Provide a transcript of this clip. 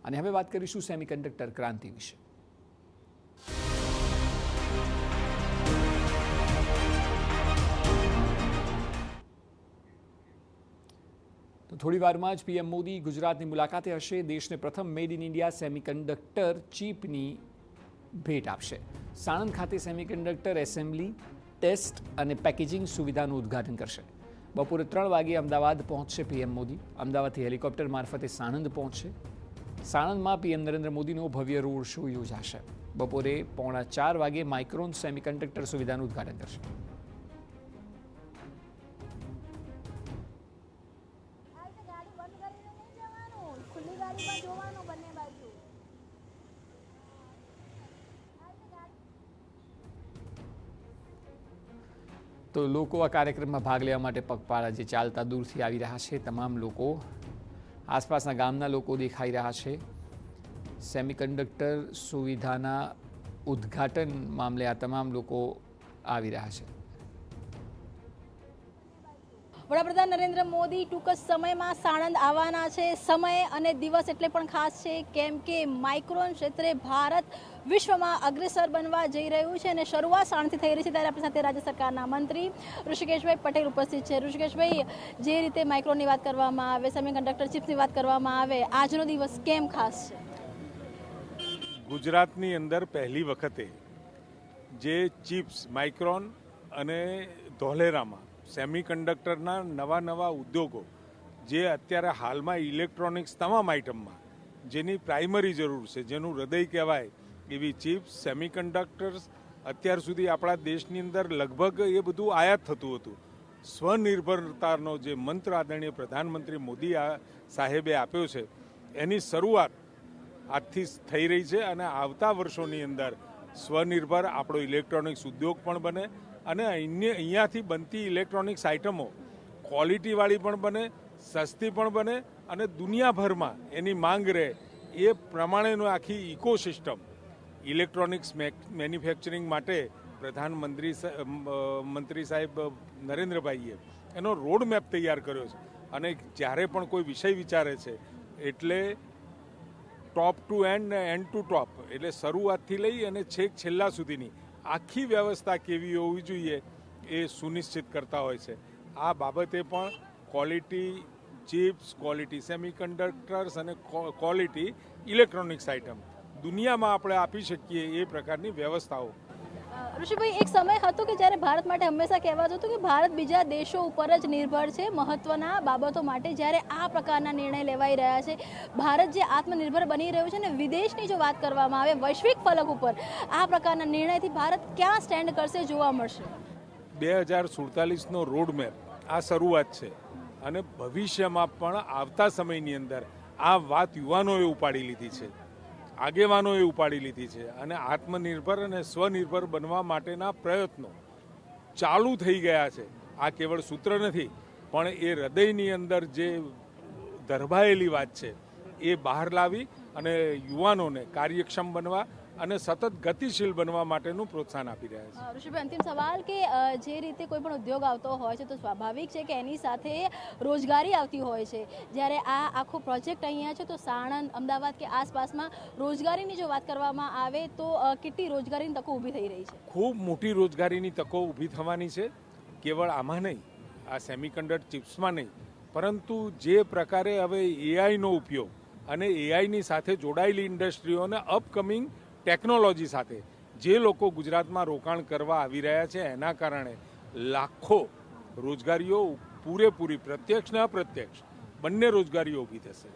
અને હવે વાત કરીશું સેમિકન્ડક્ટર ક્રાંતિ વિશે. તો થોડી વારમાં જ પીએમ મોદી ગુજરાતની મુલાકાતે હશે. દેશને પ્રથમ મેડ ઇન ઇન્ડિયા સેમિકન્ડક્ટર ચીપની ભેટ આપશે. સાણંદ ખાતે સેમિકન્ડક્ટર એસેમ્બલી, ટેસ્ટ અને પેકેજિંગ સુવિધાનું ઉદ્ઘાટન કરશે. બપોરે 3 વાગે અમદાવાદ પહોંચશે પીએમ મોદી. અમદાવાદથી હેલિકોપ્ટર મારફતે સાણંદ પહોંચશે. સાણંદમાં પીએમ નરેન્દ્ર મોદીનો ભવ્ય રોડ શો યોજાશે. બપોરે 3:45 વાગે માઇક્રોન સેમિકન્ડક્ટર સુવિધાનું ઉદ્ઘાટન કરશે. તો લોકો આ કાર્યક્રમમાં ભાગ લેવા માટે પગપાળા જે ચાલતા દૂરથી આવી રહ્યા છે, તમામ લોકો, આસપાસના ગામના લોકો દેખાઈ રહ્યા છે. સેમિકન્ડક્ટર સુવિધાના ઉદ્ઘાટન મામલે આ તમામ લોકો આવી રહ્યા છે. વડાપ્રધાન નરેન્દ્ર મોદી ટૂંક જ સમયમાં સાણંદ આવવાના છે. સમય અને દિવસ એટલે પણ ખાસ છે કેમ કે માઇક્રોન ક્ષેત્રે ભારત વિશ્વમાં અગ્રેસર બનવા જઈ રહ્યું છે અને શરૂઆત સાણંદથી થઈ રહી છે. ત્યારે આપણી સાથે રાજ્ય સરકારના મંત્રી ઋષિકેશભાઈ પટેલ ઉપસ્થિત છે. ઋષિકેશભાઈ, જે રીતે માઇક્રોનની વાત કરવામાં આવે, સેમિકન્ડક્ટર ચિપ્સની વાત કરવામાં આવે, આજનો દિવસ કેમ ખાસ છે? ગુજરાતની અંદર પહેલી વખતે જે ચિપ્સ માઇક્રોન અને ધોલેરામાં સેમિકન્ડક્ટરના નવા ઉદ્યોગો જે અત્યારે હાલમાં ઇલેક્ટ્રોનિક્સ તમામ આઇટમમાં જેની પ્રાઇમરી જરૂર છે, જેનું હૃદય કહેવાય એવી ચિપ્સ, સેમિકન્ડક્ટર્સ, અત્યાર સુધી આપણા દેશની અંદર લગભગ એ બધું આયાત થતું હતું. સ્વનિર્ભરતાનો જે મંત્ર આદરણીય પ્રધાનમંત્રી મોદી સાહેબે આપ્યો છે, એની શરૂઆત આજથી થઈ રહી છે અને આવતા વર્ષોની અંદર સ્વનિર્ભર આપણો ઇલેક્ટ્રોનિક્સ ઉદ્યોગ પણ બને અને અહીંયાથી બનતી ઇલેક્ટ્રોનિક્સ આઇટમો ક્વોલિટીવાળી પણ બને, સસ્તી પણ બને અને દુનિયાભરમાં એની માંગ રહે એ પ્રમાણેનું આખી ઇકોસિસ્ટમ ઇલેક્ટ્રોનિક્સ મેન્યુફેક્ચરિંગ માટે મંત્રી સાહેબ નરેન્દ્રભાઈએ એનો રોડમેપ તૈયાર કર્યો છે. અને જ્યારે પણ કોઈ વિષય વિચારે છે એટલે top to end, end to top, એટલે શરૂઆતથી લઈ અને છેક છેલ્લા સુધીની આખી વ્યવસ્થા કેવી હોવી જોઈએ એ સુનિશ્ચિત કરતા હોય છે. આ બાબતે પણ ક્વોલિટી ચિપ્સ, ક્વોલિટી સેમિકન્ડક્ટર્સ અને ક્વોલિટી ઇલેક્ટ્રોનિક્સ આઇટમ દુનિયામાં આપણે આપી શકીએ એ પ્રકારની વ્યવસ્થાઓ. ઋષિભાઈ, એક સમય હતો કે જ્યારે ભારત માટે હંમેશા કહેવાતું હતું કે ભારત બીજા દેશો ઉપર જ નિર્ભર છે મહત્વના બાબતો માટે. જ્યારે આ પ્રકારના નિર્ણય લેવાઈ રહ્યા છે, ભારત જે આત્મનિર્ભર બની રહ્યું છે ને વિદેશની જો વાત કરવામાં આવે વૈશ્વિક ફલક ઉપર, આ પ્રકારના નિર્ણયથી ભારત ક્યાં સ્ટેન્ડ કરશે જોવા મળશે? 2047નો રોડમેપ આ શરૂઆત છે અને ભવિષ્યમાં પણ આવતા સમયની અંદર આ વાત યુવાનોએ ઉપાડી લીધી છે, આગેવાનોએ ઉપાડી લીધી છે અને આત્મનિર્ભર અને સ્વનિર્ભર બનવા માટેના પ્રયત્નો ચાલુ થઈ ગયા છે. આ કેવળ સૂત્ર નથી, પણ એ હૃદયની અંદર જે ધરબાયેલી વાત છે એ બહાર લાવી અને યુવાનોને કાર્યક્ષમ બનવા અને સતત ગતિશીલ બનવા માટેનું પ્રોત્સાહન આપી રહ્યા છે. ઋષિભાઈ, અંતિમ સવાલ કે જે રીતે કોઈ પણ ઉદ્યોગ આવતો હોય છે તો સ્વાભાવિક છે કે એની સાથે રોજગારી આવતી હોય છે. જ્યારે આ આખો પ્રોજેક્ટ અહીંયા છે તો સાણંદ, અમદાવાદ કે આસપાસમાં રોજગારીની જો વાત કરવામાં આવે તો કેટલી રોજગારીની તકો ઊભી થઈ રહી છે? ખૂબ મોટી રોજગારીની તકો ઊભી થવાની છે. કેવળ આમાં નહીં, આ સેમિકન્ડક્ટર ચિપ્સમાં નહીં, પરંતુ જે પ્રકારે હવે એઆઈનો ઉપયોગ અને એઆઈની સાથે જોડાયેલી ઇન્ડસ્ટ્રીઓને અપકમિંગ ટેકનોલોજી સાથે જે લોકો ગુજરાતમાં રોકાણ કરવા આવી રહ્યા છે એના કારણે લાખો રોજગારીઓ પૂરેપૂરી પ્રત્યક્ષ ને અપ્રત્યક્ષ બંને રોજગારીઓ ઊભી થશે.